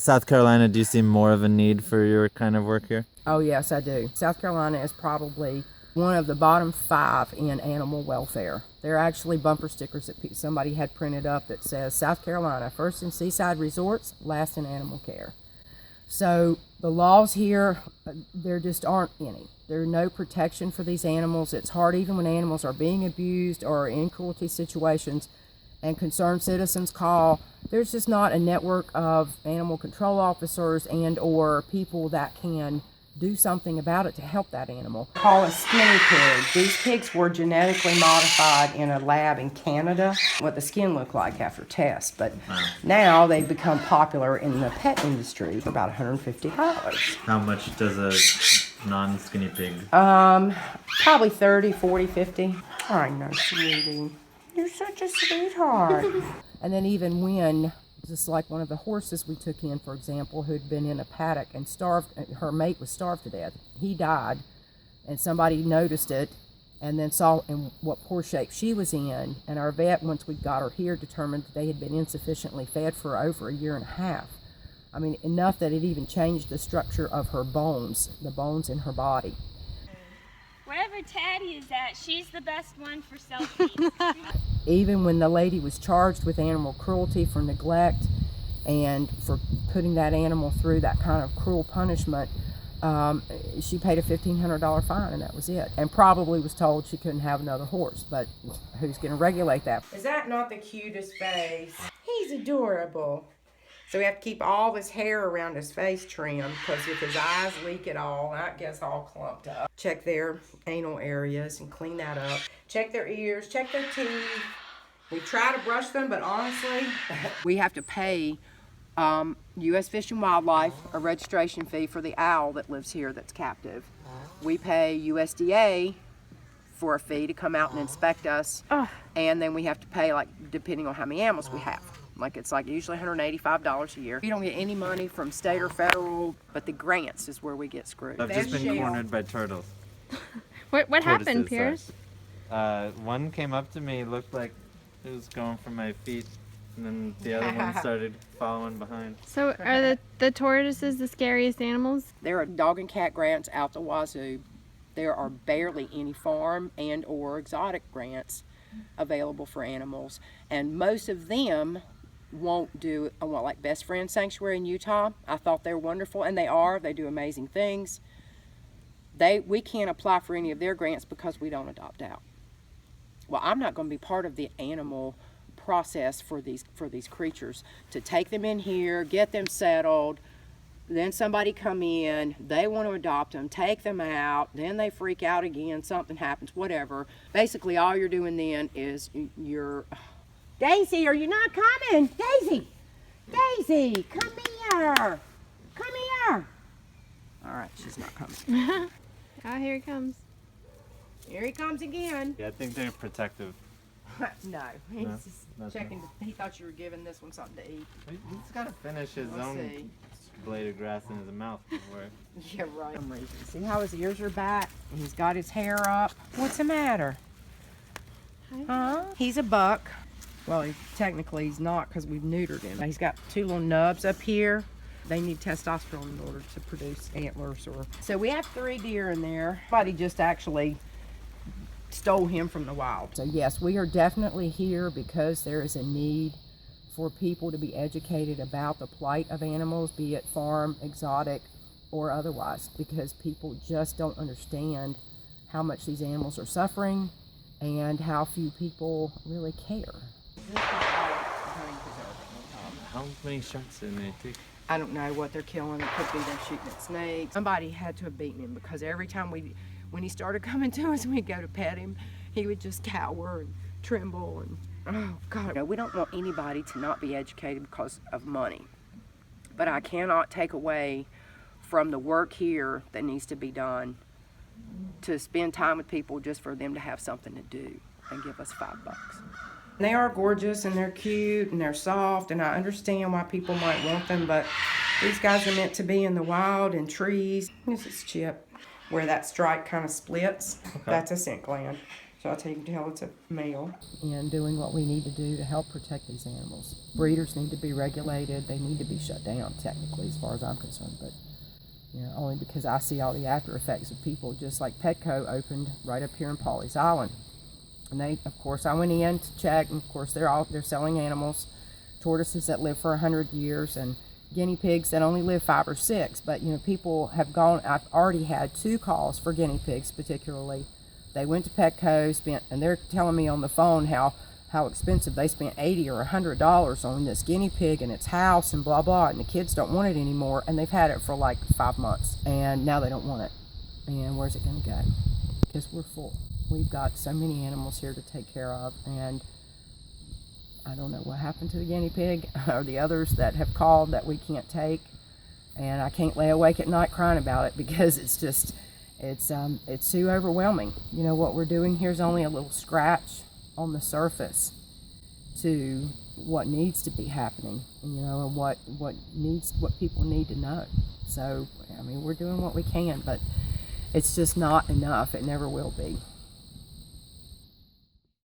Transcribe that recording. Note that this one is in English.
South Carolina, do you see more of a need for your kind of work here? Oh, yes, I do. South Carolina is probably one of the bottom 5 in animal welfare. There are actually bumper stickers that somebody had printed up that says, South Carolina, first in seaside resorts, last in animal care. So the laws here, there just aren't any. There's no protection for these animals. It's hard even when animals are being abused or in cruelty situations and concerned citizens call. There's just not a network of animal control officers and or people that can do something about it to help that animal. Call a skinny pig. These pigs were genetically modified in a lab in Canada, what the skin looked like after tests. But now they've become popular in the pet industry for about $150. How much does a non-skinny pig? Probably 30, 40, 50. I know, sweetie. You're such a sweetheart. And then even when, just like one of the horses we took in, for example, who'd been in a paddock and starved, her mate was starved to death. He died, and somebody noticed it and then saw in what poor shape she was in. And our vet, once we got her here, determined that they had been insufficiently fed for over a year and a half. I mean, enough that it even changed the structure of her bones, the bones in her body. Wherever Taddie is at, she's the best one for selfies. Even when the lady was charged with animal cruelty for neglect and for putting that animal through that kind of cruel punishment, she paid a $1,500 fine, and that was it. And probably was told she couldn't have another horse, but who's going to regulate that? Is that not the cutest face? He's adorable. So we have to keep all this hair around his face trimmed, because if his eyes leak at all, that gets all clumped up. Check their anal areas and clean that up. Check their ears, check their teeth. We try to brush them, but honestly, we have to pay U.S. Fish and Wildlife a registration fee for the owl that lives here that's captive. We pay USDA for a fee to come out and inspect us, and then we have to pay, like, depending on how many animals we have. Like, it's like usually $185 a year. We don't get any money from state or federal, but the grants is where we get screwed. I've just been cornered by turtles. What happened, Pierce? One came up to me, looked like it was going for my feet, and then the other one started following behind. So are the tortoises the scariest animals? There are dog and cat grants out the wazoo. There are barely any farm and or exotic grants available for animals, and most of them won't do like Best Friend Sanctuary in Utah. I thought they were wonderful, and they are. They do amazing things. We can't apply for any of their grants because we don't adopt out. Well, I'm not going to be part of the animal process for these creatures, to take them in here, get them settled, then somebody come in, they want to adopt them, take them out, then they freak out again, something happens, whatever. Basically, all you're doing then is you're... Daisy, are you not coming? Daisy! Daisy, come here! Come here! All right, she's not coming. Oh, here he comes. Here he comes again. Yeah, I think they're protective. No, he's No? just Nothing. checking. He thought you were giving this one something to eat. He's got to finish his Let's own see. blade of grass in his mouth before. Yeah, right. For some reason. See how his ears are back? And he's got his hair up. What's the matter? Huh? He's a buck. Well, technically he's not, because we've neutered him. He's got 2 little nubs up here. They need testosterone in order to produce antlers. So we have 3 deer in there. Somebody just actually stole him from the wild. So yes, we are definitely here because there is a need for people to be educated about the plight of animals, be it farm, exotic, or otherwise, because people just don't understand how much these animals are suffering and how few people really care. How many shots did they take? I don't know what they're killing. It could be they're shooting at snakes. Somebody had to have beaten him, because every time when he started coming to us and we'd go to pet him, he would just cower and tremble and, oh God. We don't want anybody to not be educated because of money. But I cannot take away from the work here that needs to be done to spend time with people just for them to have something to do and give us $5. They are gorgeous and they're cute and they're soft, and I understand why people might want them, but these guys are meant to be in the wild, in trees. This is Chip, where that stripe kind of splits. Okay. That's a scent gland. So I can tell it's a male. And doing what we need to do to help protect these animals. Breeders need to be regulated. They need to be shut down, technically, as far as I'm concerned. But only because I see all the after effects of people, just like Petco opened right up here in Pawleys Island. And they, of course, I went in to check, and of course they're selling animals, tortoises that live for 100 years, and guinea pigs that only live 5 or 6. But people have gone. I've already had 2 calls for guinea pigs, particularly. They went to Petco, and they're telling me on the phone how expensive they spent $80 or $100 on this guinea pig and its house and blah blah, and the kids don't want it anymore, and they've had it for like 5 months, and now they don't want it. And where's it going to go? Because we're full. We've got so many animals here to take care of, and I don't know what happened to the guinea pig or the others that have called that we can't take, and I can't lay awake at night crying about it because it's too overwhelming. What we're doing here is only a little scratch on the surface to what needs to be happening, and what people need to know. So, we're doing what we can, but it's just not enough. It never will be.